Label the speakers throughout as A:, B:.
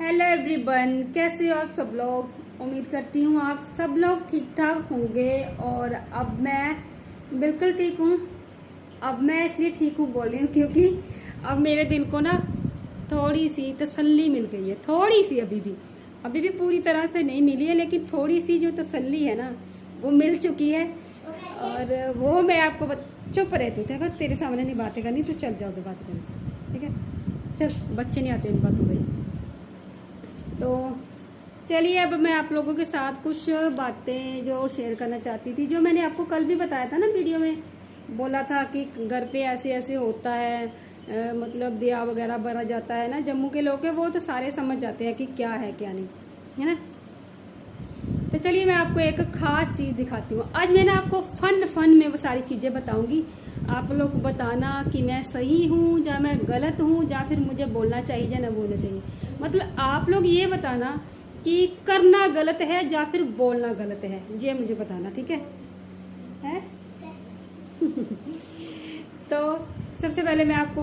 A: Hello everyone, कैसे हो आप सब लोग। उम्मीद करती हूँ आप सब लोग ठीक ठाक होंगे। और अब मैं बिल्कुल ठीक हूँ। अब मैं इसलिए ठीक हूँ बोल रही हूँ क्योंकि अब मेरे दिल को ना थोड़ी सी तसल्ली मिल गई है। थोड़ी सी अभी भी पूरी तरह से नहीं मिली है, लेकिन थोड़ी सी जो तसल्ली है ना वो मिल चुकी है। और वो मैं आपको चुप रहती थी, तेरे सामने नहीं बातें करनी, तो चल जाओगे बात करनी, ठीक है। चल, बच्चे नहीं आते इन बातों में। तो चलिए, अब मैं आप लोगों के साथ कुछ बातें जो शेयर करना चाहती थी, जो मैंने आपको कल भी बताया था ना वीडियो में। बोला था कि घर पे ऐसे ऐसे होता है, मतलब दिया वगैरह बना जाता है ना। जम्मू के लोग हैं वो तो सारे समझ जाते हैं कि क्या है क्या नहीं, है ना। तो चलिए, मैं आपको एक खास चीज़ दिखाती हूँ। आज मैं ना आपको फन में वो सारी चीज़ें बताऊंगी। आप लोग बताना कि मैं सही हूँ या मैं गलत हूँ, या फिर मुझे बोलना चाहिए या ना बोलना चाहिए। मतलब आप लोग ये बताना कि करना गलत है या फिर बोलना गलत है, ये मुझे बताना, ठीक है? तो सबसे पहले मैं आपको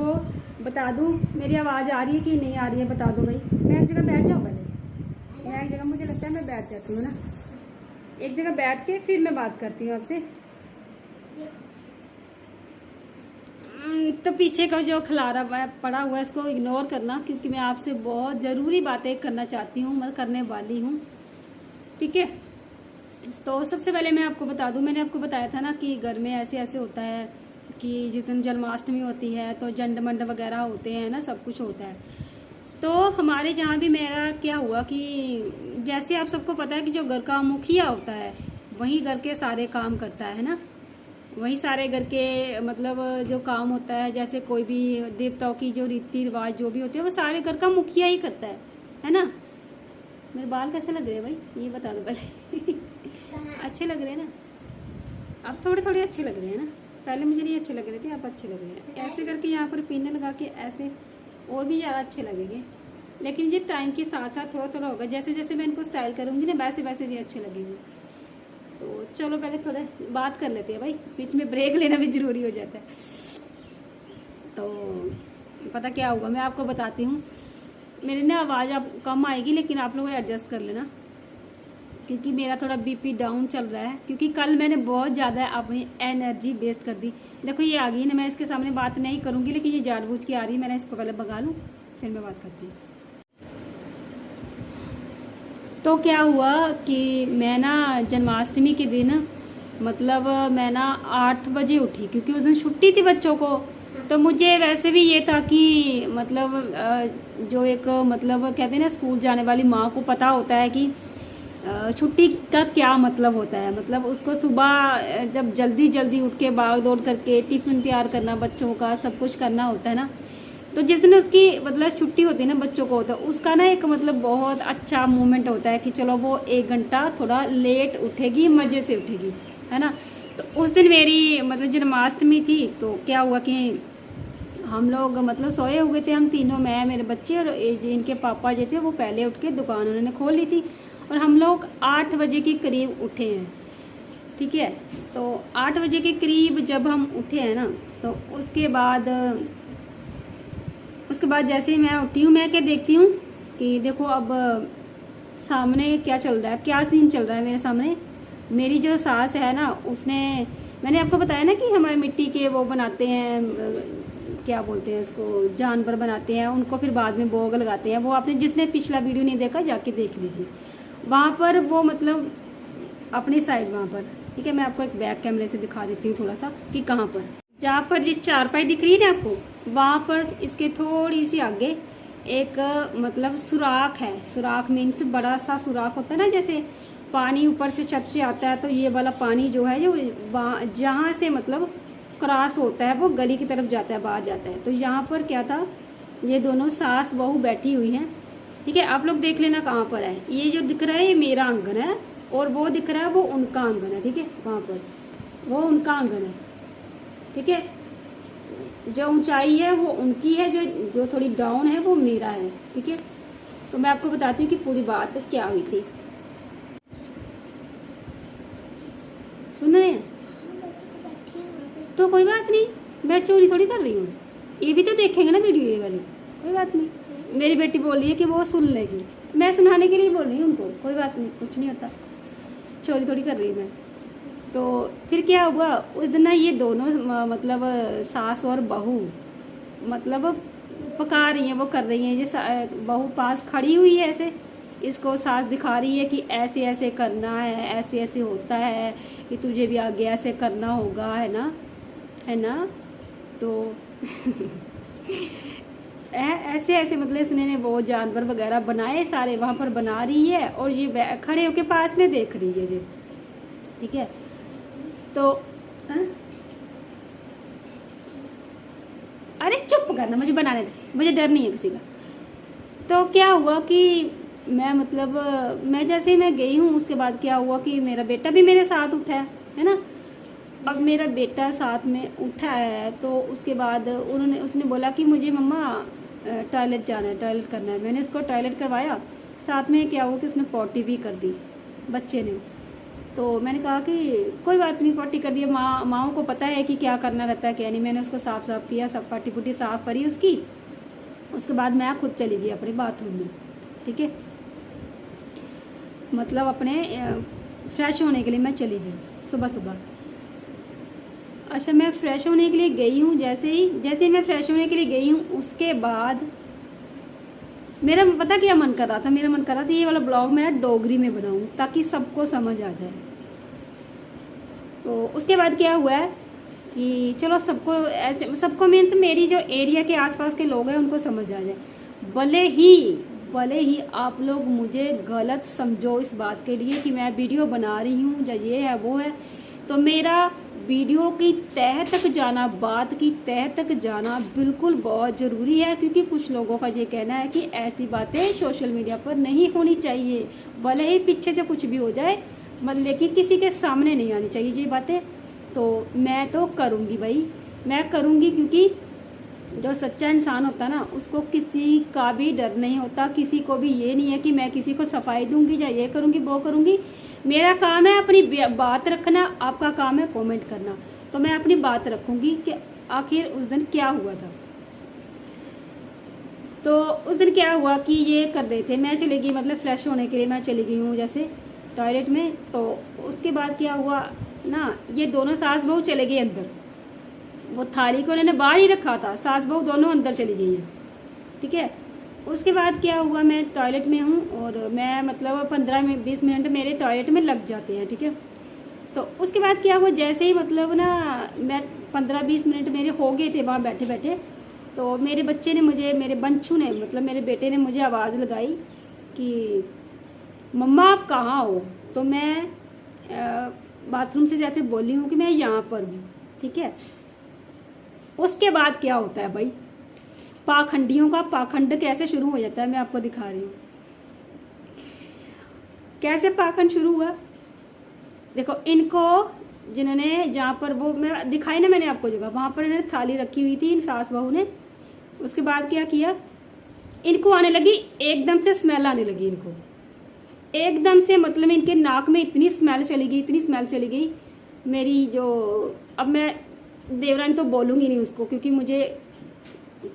A: बता दूं, मेरी आवाज़ आ रही है कि नहीं आ रही है, बता दो भाई। मैं एक जगह बैठ जाऊँ पहले। मैं एक जगह, मुझे लगता है मैं बैठ जाती हूँ ना, एक जगह बैठ के फिर मैं बात करती हूँ आपसे। तो पीछे का जो खलारा पड़ा हुआ है इसको इग्नोर करना, क्योंकि मैं आपसे बहुत ज़रूरी बातें करना चाहती हूँ, मैं करने वाली हूँ, ठीक है। तो सबसे पहले मैं आपको बता दूँ, मैंने आपको बताया था ना कि घर में ऐसे ऐसे होता है कि जिस दिन जन्माष्टमी होती है तो जंड मंड वगैरह होते हैं ना, सब कुछ होता है। तो हमारे जहाँ भी मेरा क्या हुआ कि जैसे आप सबको पता है कि जो घर का मुखिया होता है वही घर के सारे काम करता है ना। वही सारे घर के मतलब जो काम होता है, जैसे कोई भी देवताओं की जो रीति रिवाज जो भी होते हैं वो सारे घर का मुखिया ही करता है ना। मेरे बाल कैसे लग रहे हैं भाई, ये बता दो पहले। अच्छे लग रहे हैं ना, अब थोड़े थोड़े अच्छे लग रहे हैं ना। पहले मुझे नहीं अच्छे लग रहे थे, अब अच्छे लग रहे हैं। ऐसे करके यहाँ पर पिन लगा के ऐसे और भी ज़्यादा अच्छे लगेंगे, लेकिन ये टाइम के साथ साथ थोड़ा थोड़ा होगा। जैसे जैसे मैं इनको स्टाइल करूँगी ना वैसे वैसे भी अच्छे लगेंगे। तो चलो पहले थोड़ा बात कर लेते हैं भाई, बीच में ब्रेक लेना भी जरूरी हो जाता है। तो पता क्या हुआ, मैं आपको बताती हूँ। मेरी ना आवाज़ आप कम आएगी, लेकिन आप लोग एडजस्ट कर लेना, क्योंकि मेरा थोड़ा बीपी डाउन चल रहा है। क्योंकि कल मैंने बहुत ज़्यादा अपनी एनर्जी वेस्ट कर दी। देखो ये आ गई ना, मैं इसके सामने बात नहीं करूँगी, लेकिन ये जानबूझ के आ रही है। मैंने इसको पहले भगा लूँ फिर मैं बात करती हूँ। तो क्या हुआ कि मैं ना जन्माष्टमी के दिन मतलब मैं ना 8 बजे उठी, क्योंकि उस दिन छुट्टी थी बच्चों को। तो मुझे वैसे भी ये था कि मतलब जो एक मतलब कहते हैं ना, स्कूल जाने वाली माँ को पता होता है कि छुट्टी का क्या मतलब होता है। मतलब उसको सुबह जब जल्दी जल्दी उठ के भाग दौड़ करके टिफ़िन तैयार करना, बच्चों का सब कुछ करना होता है ना। तो जिस दिन उसकी मतलब छुट्टी होती है ना बच्चों को, होता है उसका ना एक मतलब बहुत अच्छा मोमेंट होता है कि चलो वो 1 घंटा थोड़ा लेट उठेगी, मज़े से उठेगी, है ना। तो उस दिन मेरी मतलब जन्माष्टमी थी। तो क्या हुआ कि हम लोग मतलब सोए हुए थे, हम तीनों, मैं, मेरे बच्चे और इनके पापा जो थे वो पहले उठ के दुकान उन्होंने खोल ली थी। और हम लोग 8 बजे के करीब उठे हैं, ठीक है। तो 8 बजे के करीब जब हम उठे हैं ना, तो उसके बाद जैसे ही मैं उठी हूँ, मैं क्या देखती हूँ कि देखो अब सामने क्या चल रहा है, क्या सीन चल रहा है मेरे सामने। मेरी जो सास है ना, उसने, मैंने आपको बताया ना कि हमारे मिट्टी के वो बनाते हैं, क्या बोलते हैं इसको, जानवर बनाते हैं, उनको फिर बाद में भोग लगाते हैं। वो आपने, जिसने पिछला वीडियो नहीं देखा जाके देख लीजिए। वहाँ पर वो मतलब अपनी साइड वहाँ पर, ठीक है। मैं आपको एक बैक कैमरे से दिखा देती हूँ थोड़ा सा कि कहाँ पर, जहाँ पर ये चारपाई दिख रही है ना आपको, वहाँ पर इसके थोड़ी सी आगे एक मतलब सुराख है। सुराख मीन्स बड़ा सा सुराख होता है ना, जैसे पानी ऊपर से छत से आता है, तो ये वाला पानी जो है जो जहाँ से मतलब क्रॉस होता है वो गली की तरफ जाता है, बाहर जाता है। तो यहाँ पर क्या था, ये दोनों सास बहू बैठी हुई हैं, ठीक है। आप लोग देख लेना कहाँ पर है। ये जो दिख रहा है ये मेरा आंगन है, और वो दिख रहा है वो उनका आंगन है, ठीक है। वहाँ पर वो उनका आंगन है, ठीक है। जो ऊंचाई है वो उनकी है, जो थोड़ी डाउन है वो मेरा है, ठीक है। तो मैं आपको बताती हूँ कि पूरी बात क्या हुई थी। सुन रहे हैं? तो कोई बात नहीं, मैं चोरी थोड़ी कर रही हूँ, ये भी तो देखेंगे ना वीडियो ये वाली, कोई बात नहीं। मेरी बेटी बोल रही है कि वो सुन लेगी, मैं सुनाने के लिए बोल रही हूँ उनको, कोई बात नहीं, कुछ नहीं होता, चोरी थोड़ी कर रही मैं। तो फिर क्या हुआ उस दिन ना, ये दोनों मतलब सास और बहू मतलब पका रही हैं, वो कर रही हैं, ये बहू पास खड़ी हुई है ऐसे, इसको सास दिखा रही है कि ऐसे ऐसे करना है, ऐसे ऐसे होता है, कि तुझे भी आगे ऐसे करना होगा, है ना। तो ऐसे ऐसे मतलब इसने वो जानवर वगैरह बनाए सारे वहाँ पर बना रही है, और ये खड़े होके पास में देख रही है जी, ठीक है। तो अरे चुप करना, मुझे बनाने दे, मुझे डर नहीं है किसी का। तो क्या हुआ कि मैं मतलब मैं जैसे ही मैं गई हूँ, उसके बाद क्या हुआ कि मेरा बेटा भी मेरे साथ उठा है ना। अब मेरा बेटा साथ में उठा है, तो उसके बाद उसने बोला कि मुझे मम्मा टॉयलेट जाना है, टॉयलेट करना है। मैंने उसको टॉयलेट करवाया, साथ में क्या हुआ कि उसने पॉटी भी कर दी बच्चे ने। तो मैंने कहा कि कोई बात नहीं, पॉटी कर दिया, माँओं को पता है कि क्या करना रहता है क्या नहीं। मैंने उसको साफ़ किया, सब पाटी पुटी साफ़ करी उसकी। उसके बाद मैं खुद चली गई अपने बाथरूम में, ठीक है, मतलब अपने फ्रेश होने के लिए मैं चली गई सुबह सुबह। अच्छा, मैं फ़्रेश होने के लिए गई हूँ, जैसे ही मैं फ़्रेश होने के लिए गई हूँ, उसके बाद मेरा पता क्या मन कर रहा था, मेरा मन कर रहा था ये वाला ब्लॉग मैं डोगरी में बनाऊँ ताकि सबको समझ आ जाए। तो उसके बाद क्या हुआ है कि चलो सबको मीन्स मेरी जो एरिया के आसपास के लोग हैं उनको समझ आ जाए। भले ही आप लोग मुझे गलत समझो इस बात के लिए कि मैं वीडियो बना रही हूँ या ये है वो है, तो मेरा वीडियो की तह तक जाना, बात की तह तक जाना बिल्कुल बहुत ज़रूरी है, क्योंकि कुछ लोगों का ये कहना है कि ऐसी बातें सोशल मीडिया पर नहीं होनी चाहिए, भले ही पीछे से कुछ भी हो जाए, मतलब लेकिन किसी के सामने नहीं आनी चाहिए ये बातें। तो मैं तो करूँगी भाई, मैं करूँगी, क्योंकि जो सच्चा इंसान होता है ना, उसको किसी का भी डर नहीं होता, किसी को भी ये नहीं है कि मैं किसी को सफाई दूंगी या ये करूँगी वो करूँगी। मेरा काम है अपनी बात रखना, आपका काम है कमेंट करना। तो मैं अपनी बात रखूँगी कि आखिर उस दिन क्या हुआ था। तो उस दिन क्या हुआ कि ये कर रहे थे, मैं चली गई मतलब फ्रेश होने के लिए मैं चली गई हूँ जैसे टॉयलेट में। तो उसके बाद क्या हुआ ना, ये दोनों सास बहू चले गए अंदर, वो थाली को उन्होंने बाहर ही रखा था, सास बहू दोनों अंदर चली गई हैं, ठीक है। उसके बाद क्या हुआ, मैं टॉयलेट में हूँ और मैं मतलब 15-20 मिनट मेरे टॉयलेट में लग जाते हैं, ठीक है। तो उसके बाद क्या हुआ, जैसे ही मतलब ना मैं 15-20 मिनट मेरे हो गए थे वहाँ बैठे बैठे, तो मेरे बच्चे ने मुझे, मेरे बंचू ने मतलब मेरे बेटे ने मुझे आवाज़ लगाई कि मम्मा आप कहाँ हो। तो मैं बाथरूम से जैसे बोली हूँ कि मैं यहाँ पर हूँ, ठीक है। उसके बाद क्या होता है भाई, पाखंडियों का पाखंड कैसे शुरू हो जाता है, मैं आपको दिखा रही हूँ कैसे पाखंड शुरू हुआ। देखो, इनको जिन्होंने जहाँ पर वो मैं दिखाई ना मैंने आपको जगह, वहाँ पर इन्होंने थाली रखी हुई थी इन सास बहू ने। उसके बाद क्या किया, इनको आने लगी एकदम से स्मेल आने लगी, इनको एकदम से मतलब इनके नाक में इतनी स्मेल चली गई, इतनी स्मेल चली गई मेरी जो, अब मैं देवरानी तो बोलूँगी नहीं उसको, क्योंकि मुझे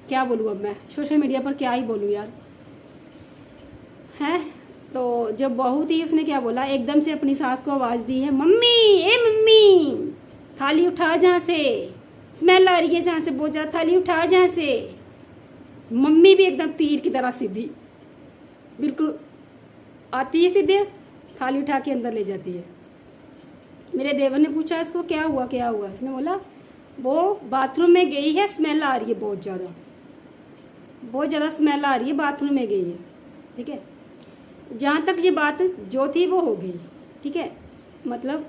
A: क्या बोलूँ, अब मैं सोशल मीडिया पर क्या ही बोलूँ यार, हैं। तो जब बहू थी उसने क्या बोला, एकदम से अपनी सास को आवाज़ दी है, मम्मी ए मम्मी थाली उठा जहाँ से, स्मेल आ रही है जहाँ से, बहुत ज़्यादा, थाली उठा जहाँ से। मम्मी भी एकदम तीर की तरह सीधी, बिल्कुल आती है सीधे, थाली उठा के अंदर ले जाती है। मेरे देवर ने पूछा इसको क्या हुआ क्या हुआ, इसने बोला वो बाथरूम में गई है, स्मेल आ रही है बहुत ज़्यादा स्मेल आ रही है, बाथरूम में गई है, ठीक है। जहाँ तक ये बात जो थी वो हो गई, ठीक है। मतलब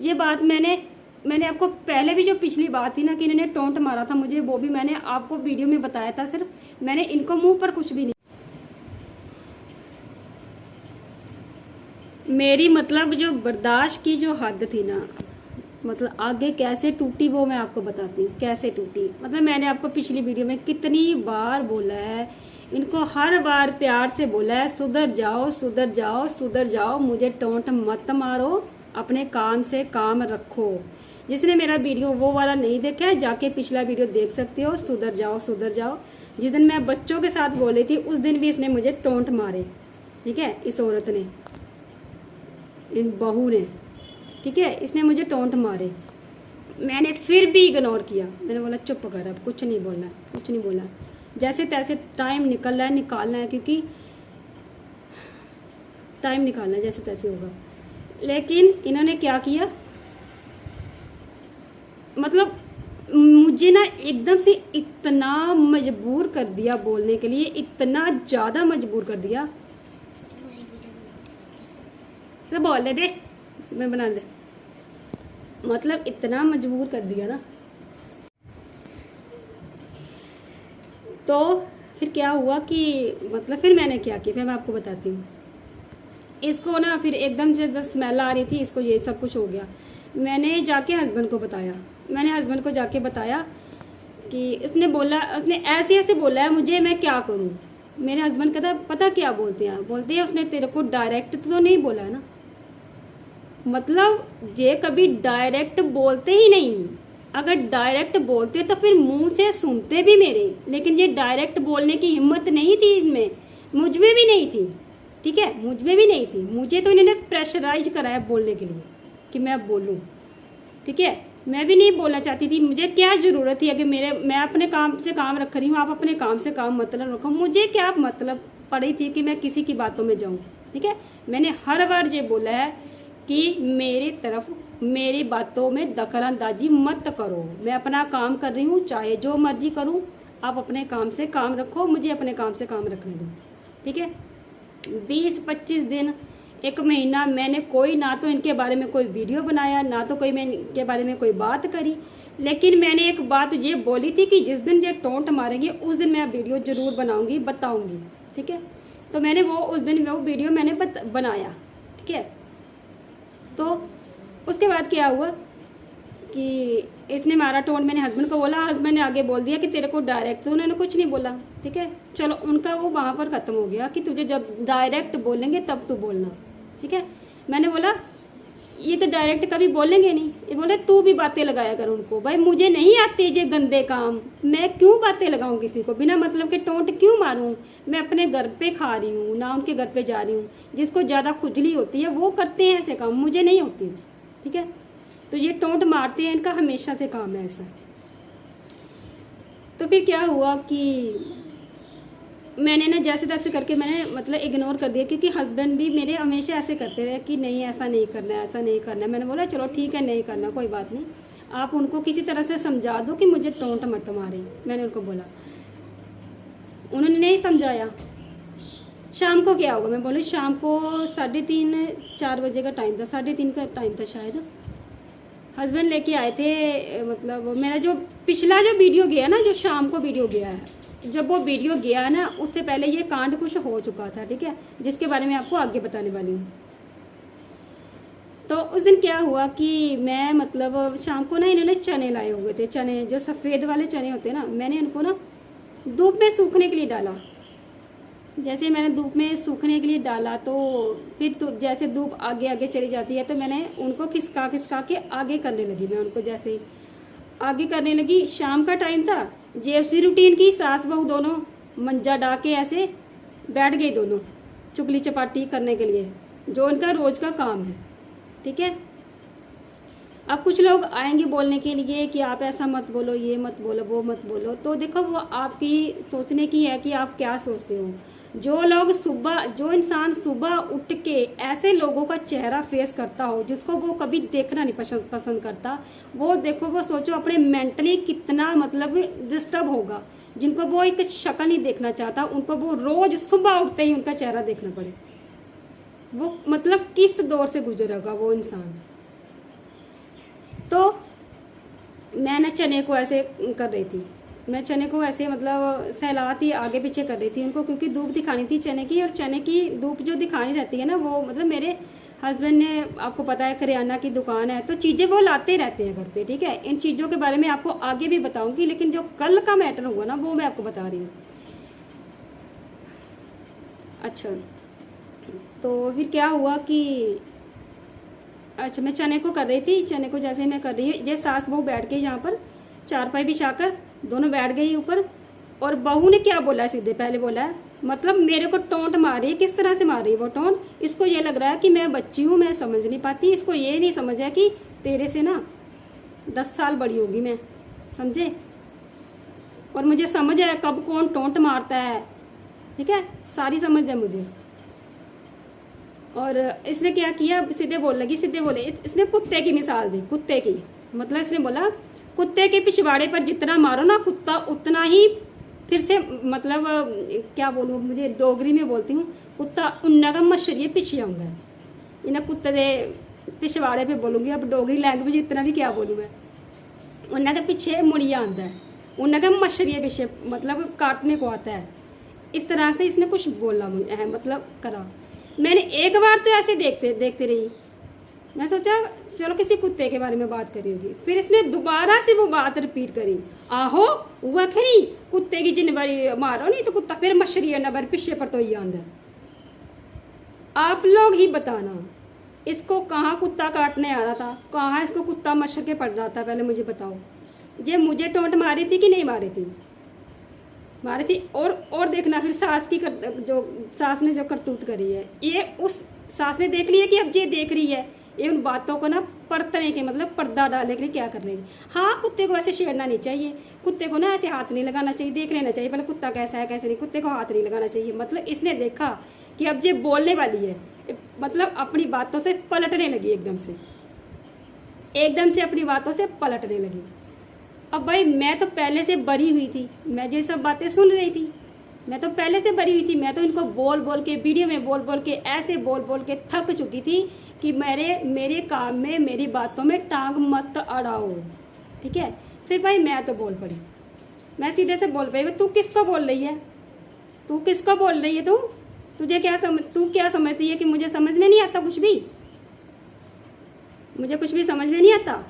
A: ये बात मैंने आपको पहले भी जो पिछली बात थी ना कि इन्होंने टोंट मारा था मुझे, वो भी मैंने आपको वीडियो में बताया था, सिर्फ मैंने इनको मुंह पर कुछ भी नहीं, मेरी मतलब जो बर्दाश्त की जो हद थी ना, मतलब आगे कैसे टूटी वो मैं आपको बताती हूँ कैसे टूटी। मतलब मैंने आपको पिछली वीडियो में कितनी बार बोला है, इनको हर बार प्यार से बोला है, सुधर जाओ सुधर जाओ सुधर जाओ, मुझे टोंट मत मारो, अपने काम से काम रखो। जिसने मेरा वीडियो वो वाला नहीं देखा है जाके पिछला वीडियो देख सकते हो, सुधर जाओ सुधर जाओ। जिस दिन मैं बच्चों के साथ बोली थी उस दिन भी इसने मुझे टोंट मारे, ठीक है, इस औरत ने, इन बहू ने, ठीक है, इसने मुझे टोंट मारे। मैंने फिर भी इग्नोर किया, मैंने बोला चुप कर, अब कुछ नहीं बोलना, कुछ नहीं बोलना, जैसे तैसे टाइम निकालना है क्योंकि टाइम निकालना है, जैसे तैसे होगा। लेकिन इन्होंने क्या किया, मतलब मुझे ना एकदम से इतना मजबूर कर दिया बोलने के लिए, इतना ज़्यादा मजबूर कर दिया। तो बोल दे मैं बना दे, मतलब इतना मजबूर कर दिया ना। तो फिर क्या हुआ कि मतलब फिर मैंने क्या किया, फिर मैं आपको बताती हूँ। इसको ना फिर एकदम से जब स्मेल आ रही थी, इसको ये सब कुछ हो गया। मैंने जाके हस्बैंड को बताया, मैंने हस्बैंड को जाके बताया कि उसने बोला, उसने ऐसे ऐसे बोला है मुझे, मैं क्या करूँ। मेरे हस्बैंड कहता पता क्या बोलते हैं उसने तेरे को डायरेक्ट तो नहीं बोला है ना, मतलब ये कभी डायरेक्ट बोलते ही नहीं। अगर डायरेक्ट बोलते तो फिर मुंह से सुनते भी मेरे, लेकिन ये डायरेक्ट बोलने की हिम्मत नहीं थी इनमें, मुझ में भी नहीं थी, ठीक है, मुझ में भी नहीं थी। मुझे तो इन्होंने प्रेशराइज कराया बोलने के लिए कि मैं बोलूँ, ठीक है। मैं भी नहीं बोलना चाहती थी, मुझे क्या ज़रूरत थी, अगर मैं अपने काम से काम रख रही हूँ, आप अपने काम से काम मतलब रखो, मुझे क्या मतलब पड़ी थी कि मैं किसी की बातों में जाऊँ, ठीक है। मैंने हर बार ये बोला है कि मेरी तरफ मेरी बातों में दखलंदाजी मत करो, मैं अपना काम कर रही हूँ, चाहे जो मर्जी करूँ, आप अपने काम से काम रखो, मुझे अपने काम से काम रखने दो, ठीक है। 20-25 दिन, 1 महीना मैंने कोई ना तो इनके बारे में कोई वीडियो बनाया, ना तो कोई मैं इनके बारे में कोई बात करी। लेकिन मैंने एक बात ये बोली थी कि जिस दिन ये टोंट मारेंगे उस दिन मैं वीडियो ज़रूर बनाऊंगी, बताऊंगी, ठीक है। तो मैंने उस दिन वो वीडियो मैंने बनाया, ठीक है। तो उसके बाद क्या हुआ कि इसने मारा टोंट, मैंने हस्बैंड को बोला, हस्बैंड ने आगे बोल दिया कि तेरे को डायरेक्ट, तो उन्होंने कुछ नहीं बोला, ठीक है। चलो उनका वो वहाँ पर ख़त्म हो गया कि तुझे जब डायरेक्ट बोलेंगे तब तू बोलना, ठीक है। मैंने बोला ये तो डायरेक्ट कभी बोलेंगे नहीं, ये बोले तू भी बातें लगाया कर उनको। भाई मुझे नहीं आते ये गंदे काम, मैं क्यों बातें लगाऊं किसी को, बिना मतलब के टोंट क्यों मारूं। मैं अपने घर पे खा रही हूँ ना, उनके घर पे जा रही हूँ। जिसको ज़्यादा खुजली होती है वो करते हैं ऐसे काम, मुझे नहीं होती, ठीक है। तो ये टोंट मारते हैं, इनका हमेशा से काम है ऐसा। तो फिर क्या हुआ कि मैंने ना जैसे तैसे करके मैंने मतलब इग्नोर कर दिया, क्योंकि हस्बैंड भी मेरे हमेशा ऐसे करते रहे कि नहीं ऐसा नहीं करना है, ऐसा नहीं करना है। मैंने बोला चलो ठीक है, नहीं करना, कोई बात नहीं, आप उनको किसी तरह से समझा दो कि मुझे टोंट मत मारे। मैंने उनको बोला, उन्होंने नहीं समझाया। शाम को क्या होगा, मैं बोली शाम को 3:30-4 बजे का टाइम था, 3:30 का टाइम था शायद। हस्बैंड लेके आए थे, मतलब मेरा जो पिछला जो वीडियो गया ना, जो शाम को वीडियो गया है, जब वो वीडियो गया ना उससे पहले ये कांड कुछ हो चुका था, ठीक है, जिसके बारे में आपको आगे बताने वाली हूँ। तो उस दिन क्या हुआ कि मैं मतलब शाम को ना इन्होंने चने लाए हुए थे, चने जो सफ़ेद वाले चने होते हैं ना, मैंने उनको ना धूप में सूखने के लिए डाला। जैसे मैंने धूप में सूखने के लिए डाला तो फिर तो जैसे धूप आगे आगे चली जाती है, तो मैंने उनको खिसका खिसका के आगे करने लगी। मैं उनको जैसे आगे करने लगी, शाम का टाइम था, जेएफसी रूटीन की, सास बहू दोनों मंजा डा के ऐसे बैठ गई, दोनों चुगली चपाटी करने के लिए, जो उनका रोज का काम है, ठीक है। अब कुछ लोग आएंगे बोलने के लिए कि आप ऐसा मत बोलो, ये मत बोलो, वो मत बोलो। तो देखो वो आपकी सोचने की है कि आप क्या सोचते हो। जो इंसान सुबह उठ के ऐसे लोगों का चेहरा फेस करता हो जिसको वो कभी देखना नहीं पसंद करता, वो देखो, वो सोचो अपने मेंटली कितना मतलब डिस्टर्ब होगा। जिनको वो एक शक्ल नहीं देखना चाहता, उनको वो रोज सुबह उठते ही उनका चेहरा देखना पड़े, वो मतलब किस दौर से गुजरेगा वो इंसान। तो मैं ना चने को ऐसे कर रही थी, मैं चने को ऐसे मतलब सहलाती आगे पीछे कर रही थी उनको, क्योंकि धूप दिखानी थी चने की, और चने की धूप जो दिखानी रहती है ना, वो मतलब मेरे हस्बैंड ने, आपको पता है करियाना की दुकान है, तो चीज़ें वो लाते रहते हैं घर पे, ठीक है। इन चीज़ों के बारे में आपको आगे भी बताऊंगी, लेकिन जो कल का मैटर हुआ ना वो मैं आपको बता रही हूँ। अच्छा, तो फिर क्या हुआ कि अच्छा मैं चने को कर रही थी, चने को जैसे मैं कर रही हूँ, ये सास बहू बैठ के यहाँ पर चारपाई बिछाकर दोनों बैठ गई ऊपर, और बहू ने क्या बोला, सीधे पहले बोला है, मतलब मेरे को टोंट मारी। किस तरह से मारी वो टोंट? इसको ये लग रहा है कि मैं बच्ची हूँ, मैं समझ नहीं पाती। इसको ये नहीं समझ है कि तेरे से ना 10 साल बड़ी होगी मैं, समझे? और मुझे समझ है कब कौन टोंट मारता है, ठीक है, सारी समझ है मुझे। और इसने क्या किया, सीधे बोल लगी, सीधे बोले, इसने कुत्ते की मिसाल दी, कुत्ते की। मतलब इसने बोला कुत्ते के पिछवाड़े पर जितना मारो ना कुत्ता उतना ही फिर से, मतलब क्या बोलूँ, मुझे डोगरी में बोलती हूँ, कुत्ता उन्ना का मछरिए पीछे आऊँगा। इन्हें कुत्ते के पिछवाड़े पे बोलूँगी, अब डोगरी लैंग्वेज इतना भी क्या बोलूँ मैं। उन्ना के पीछे मुड़िया आता है, उन्ना का मछरिए पीछे, मतलब काटने को आता है। इस तरह से इसने कुछ बोला मुझे, मतलब करा। मैंने एक बार तो ऐसे देखते देखते रही, मैं सोचा चलो किसी कुत्ते के बारे में बात करी होगी। फिर इसने दोबारा से वो बात रिपीट करी, आहो हुआ खरी कुत्ते की जिन बारी मारो नहीं तो कुत्ता फिर मछरी है ना बार पीछे पर तो ही आंदा। आप लोग ही बताना इसको कहाँ कुत्ता काटने आ रहा था, कहाँ इसको कुत्ता मच्छर के पड़ रहा था, पहले मुझे बताओ। ये मुझे टोंट मारी थी कि नहीं मारी थी? मारी थी। और देखना फिर सास की जो सास ने जो करतूत करी है, ये उस सास ने देख लिया कि अब ये देख रही है, ये उन बातों को ना परतने के, मतलब पर्दा डालने के लिए क्या करने की। हाँ, कुत्ते को ऐसे छेड़ना नहीं चाहिए, कुत्ते को ना ऐसे हाथ नहीं लगाना चाहिए, देख लेना चाहिए पहले कुत्ता कैसा है कैसे नहीं, कुत्ते को हाथ नहीं लगाना चाहिए। मतलब इसने देखा कि अब ये बोलने वाली है, मतलब अपनी बातों से पलटने लगी, एकदम से अपनी बातों से पलटने लगी। अब भाई मैं तो पहले से बरी हुई थी, मैं ये सब बातें सुन रही थी, मैं तो पहले से बरी हुई थी। मैं तो इनको बोल बोल के, वीडियो में बोल बोल के, ऐसे बोल बोल के थक चुकी थी कि मेरे काम में, मेरी बातों में टांग मत अड़ाओ, ठीक है। फिर भाई मैं तो बोल पड़ी, मैं सीधे से बोल पड़ी, तू किसको बोल रही है, तू किसको बोल रही है, तू क्या समझती है कि मुझे समझने नहीं आता कुछ भी, मुझे कुछ भी समझ में नहीं आता।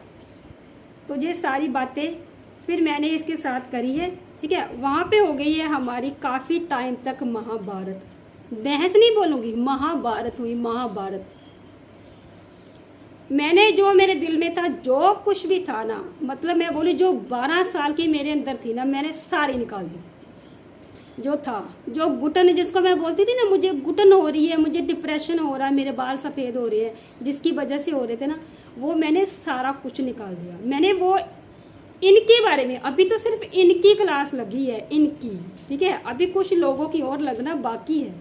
A: तो ये सारी बातें फिर मैंने इसके साथ करी है, ठीक है। वहाँ पे हो गई है हमारी काफ़ी टाइम तक महाभारत, बहस नहीं बोलूँगी, महाभारत हुई, महाभारत। मैंने जो मेरे दिल में था, जो कुछ भी था ना, मतलब मैं बोली जो 12 साल की मेरे अंदर थी ना, मैंने सारी निकाल दी। जो था, जो घुटन जिसको मैं बोलती थी ना, मुझे घुटन हो रही है, मुझे डिप्रेशन हो रहा है, मेरे बाल सफ़ेद हो रहे हैं, जिसकी वजह से हो रहे थे ना, वो मैंने सारा कुछ निकाल दिया। मैंने वो इनके बारे में, अभी तो सिर्फ इनकी क्लास लगी है, इनकी, ठीक है। अभी कुछ लोगों की और लगना बाकी है,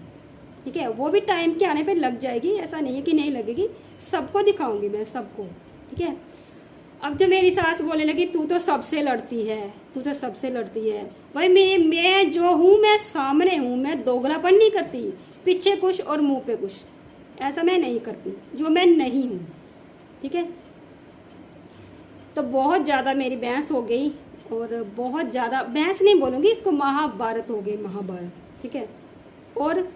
A: ठीक है। वो भी टाइम के आने पे लग जाएगी, ऐसा नहीं है कि नहीं लगेगी, सबको दिखाऊंगी मैं, सबको, ठीक है। अब जब मेरी सास बोलने लगी तू तो सबसे लड़ती है, तू तो सबसे लड़ती है, भाई मैं जो हूँ, मैं सामने हूँ, मैं दोगलापन नहीं करती, पीछे कुछ और मुंह पे कुछ, ऐसा मैं नहीं करती, जो मैं नहीं हूँ, ठीक है। तो बहुत ज़्यादा मेरी बहस हो गई, और बहुत ज़्यादा बहस नहीं बोलूँगी इसको, महाभारत हो गई, महाभारत, ठीक है। और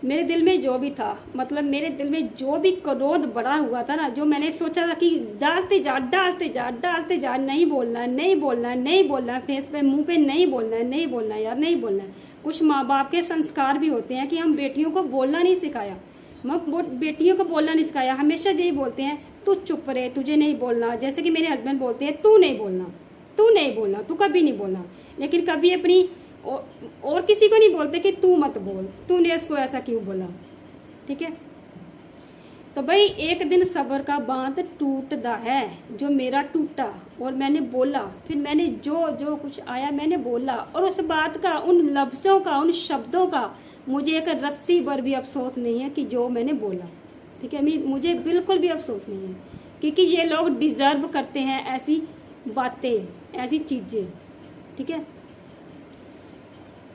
A: मेरे दिल में जो भी था, मतलब मेरे दिल में जो भी क्रोध बढ़ा हुआ था ना, जो मैंने सोचा था कि डालते जा डालते जा डालते जा, नहीं बोलना नहीं बोलना नहीं बोलना, फेस पे मुंह पे नहीं बोलना, नहीं बोलना यार, नहीं बोलना। कुछ माँ बाप के संस्कार भी होते हैं कि हम बेटियों को बोलना नहीं सिखाया, बेटियों को बोलना नहीं सिखाया, हमेशा यही बोलते हैं तू चुप रहे, तुझे नहीं बोलना। जैसे कि मेरे हस्बैंड बोलते हैं तू नहीं बोलना, तू नहीं बोलना, तू कभी नहीं बोलना, लेकिन कभी अपनी और किसी को नहीं बोलते कि तू मत बोल, तूने इसको ऐसा क्यों बोला, ठीक है। तो भाई एक दिन सब्र का बांध टूटता है, जो मेरा टूटा, और मैंने बोला, फिर मैंने जो कुछ आया मैंने बोला, और उस बात का, उन लफ्ज़ों का, उन शब्दों का मुझे एक रत्ती भर भी अफसोस नहीं है कि जो मैंने बोला, ठीक है। मुझे बिल्कुल भी अफसोस नहीं है, क्योंकि ये लोग डिज़र्व करते हैं ऐसी बातें, ऐसी चीज़ें, ठीक है।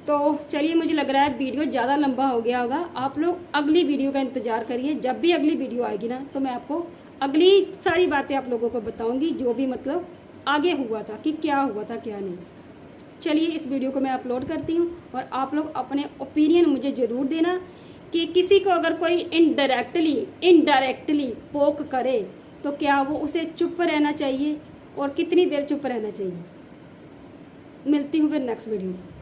A: तो चलिए, मुझे लग रहा है वीडियो ज़्यादा लंबा हो गया होगा, आप लोग अगली वीडियो का इंतज़ार करिए। जब भी अगली वीडियो आएगी ना, तो मैं आपको अगली सारी बातें आप लोगों को बताऊंगी, जो भी मतलब आगे हुआ था, कि क्या हुआ था क्या नहीं। चलिए, इस वीडियो को मैं अपलोड करती हूँ, और आप लोग अपने ओपिनियन मुझे ज़रूर देना कि किसी को अगर कोई इनडायरेक्टली पोक करे तो क्या वो उसे चुप रहना चाहिए, और कितनी देर चुप रहना चाहिए। मिलती हूँ फिर नेक्स्ट वीडियो में।